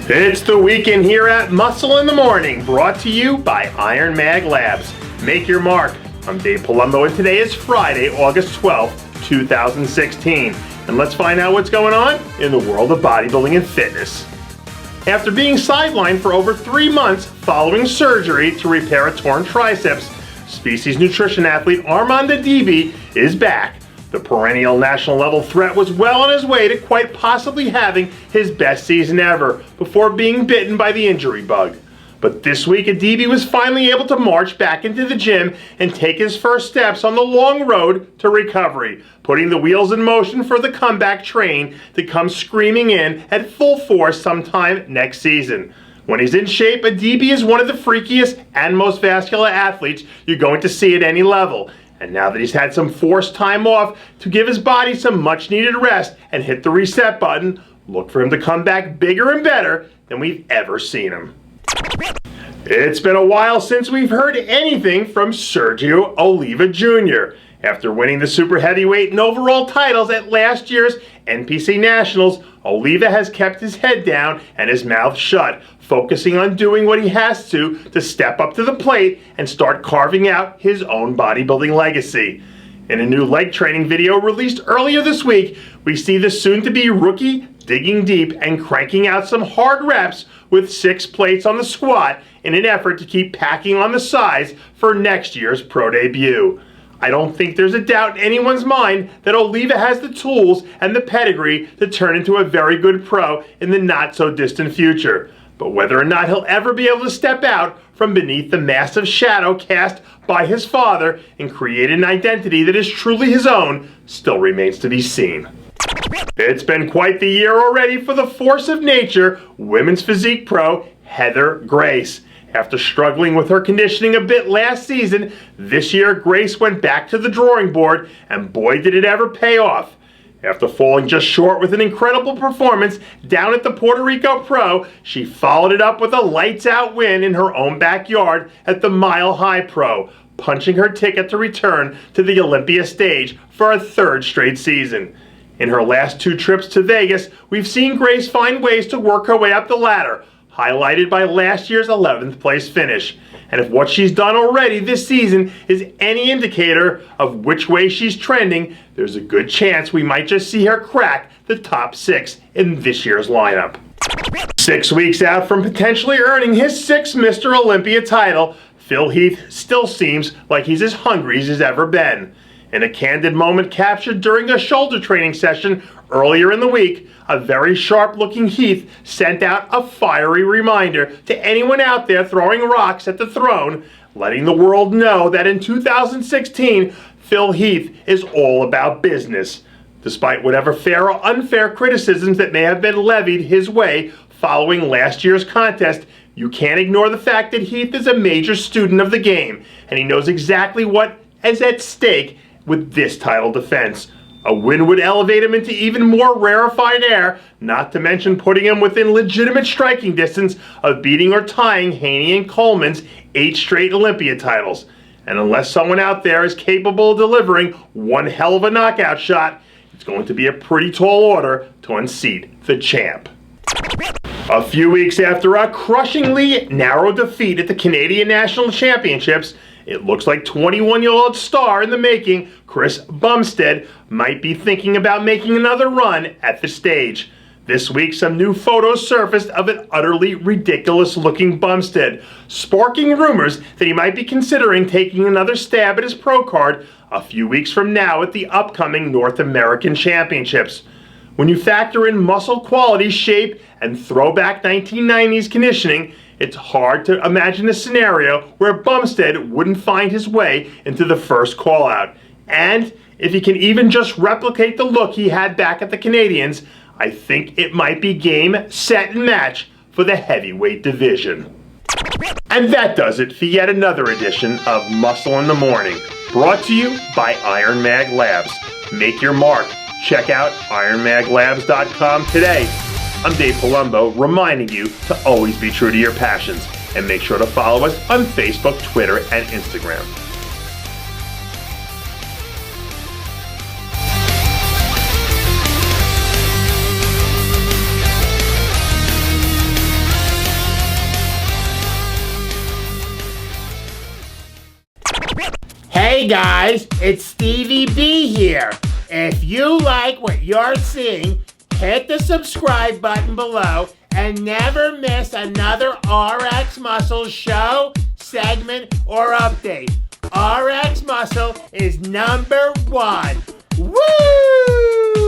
It's the weekend here at Muscle in the Morning, brought to you by Iron Mag Labs. Make your mark. I'm Dave Palumbo, and today is Friday, August 12th, 2016. And let's find out what's going on in the world of bodybuilding and fitness. After being sidelined for over 3 months following surgery to repair a torn triceps, Species Nutrition athlete Armanda Debi is back. The perennial national level threat was well on his way to quite possibly having his best season ever before being bitten by the injury bug. But this week, Adibi was finally able to march back into the gym and take his first steps on the long road to recovery, putting the wheels in motion for the comeback train to come screaming in at full force sometime next season. When he's in shape, Adibi is one of the freakiest and most vascular athletes you're going to see at any level. And now that he's had some forced time off to give his body some much needed rest and hit the reset button, look for him to come back bigger and better than we've ever seen him. It's been a while since we've heard anything from Sergio Oliva Jr. After winning the super heavyweight and overall titles at last year's NPC Nationals, Oliva has kept his head down and his mouth shut, focusing on doing what he has to step up to the plate and start carving out his own bodybuilding legacy. In a new leg training video released earlier this week, we see the soon-to-be rookie digging deep and cranking out some hard reps with 6 plates on the squat in an effort to keep packing on the size for next year's pro debut. I don't think there's a doubt in anyone's mind that Oliva has the tools and the pedigree to turn into a very good pro in the not-so-distant future. But whether or not he'll ever be able to step out from beneath the massive shadow cast by his father and create an identity that is truly his own still remains to be seen. It's been quite the year already for the force of nature women's physique pro Heather Grace. After struggling with her conditioning a bit last season, this year Grace went back to the drawing board, and boy did it ever pay off. After falling just short with an incredible performance down at the Puerto Rico Pro, she followed it up with a lights-out win in her own backyard at the Mile High Pro, punching her ticket to return to the Olympia stage for a 3rd straight season. In her last 2 trips to Vegas, we've seen Grace find ways to work her way up the ladder, highlighted by last year's 11th place finish. And if what she's done already this season is any indicator of which way she's trending, there's a good chance we might just see her crack the top 6 in this year's lineup. 6 weeks out from potentially earning his 6th Mr. Olympia title, Phil Heath still seems like he's as hungry as he's ever been. In a candid moment captured during a shoulder training session earlier in the week, a very sharp-looking Heath sent out a fiery reminder to anyone out there throwing rocks at the throne, letting the world know that in 2016, Phil Heath is all about business. Despite whatever fair or unfair criticisms that may have been levied his way following last year's contest, you can't ignore the fact that Heath is a major student of the game, and he knows exactly what is at stake with this title defense. A win would elevate him into even more rarefied air, not to mention putting him within legitimate striking distance of beating or tying Haney and Coleman's 8 straight Olympia titles. And unless someone out there is capable of delivering one hell of a knockout shot, it's going to be a pretty tall order to unseat the champ. A few weeks after a crushingly narrow defeat at the Canadian National Championships, it looks like 21-year-old star in the making, Chris Bumstead, might be thinking about making another run at the stage. This week, some new photos surfaced of an utterly ridiculous-looking Bumstead, sparking rumors that he might be considering taking another stab at his pro card a few weeks from now at the upcoming North American Championships. When you factor in muscle quality, shape, and throwback 1990s conditioning, it's hard to imagine a scenario where Bumstead wouldn't find his way into the first call-out. And if he can even just replicate the look he had back at the Canadians, I think it might be game, set, and match for the heavyweight division. And that does it for yet another edition of Muscle in the Morning, brought to you by Iron Mag Labs. Make your mark. Check out ironmaglabs.com today. I'm Dave Palumbo, reminding you to always be true to your passions, and make sure to follow us on Facebook, Twitter, and Instagram. Hey guys, it's Stevie B here. If you like what you're seeing, hit the subscribe button below and never miss another RxMuscle show, segment, or update. RxMuscle is #1. Woo!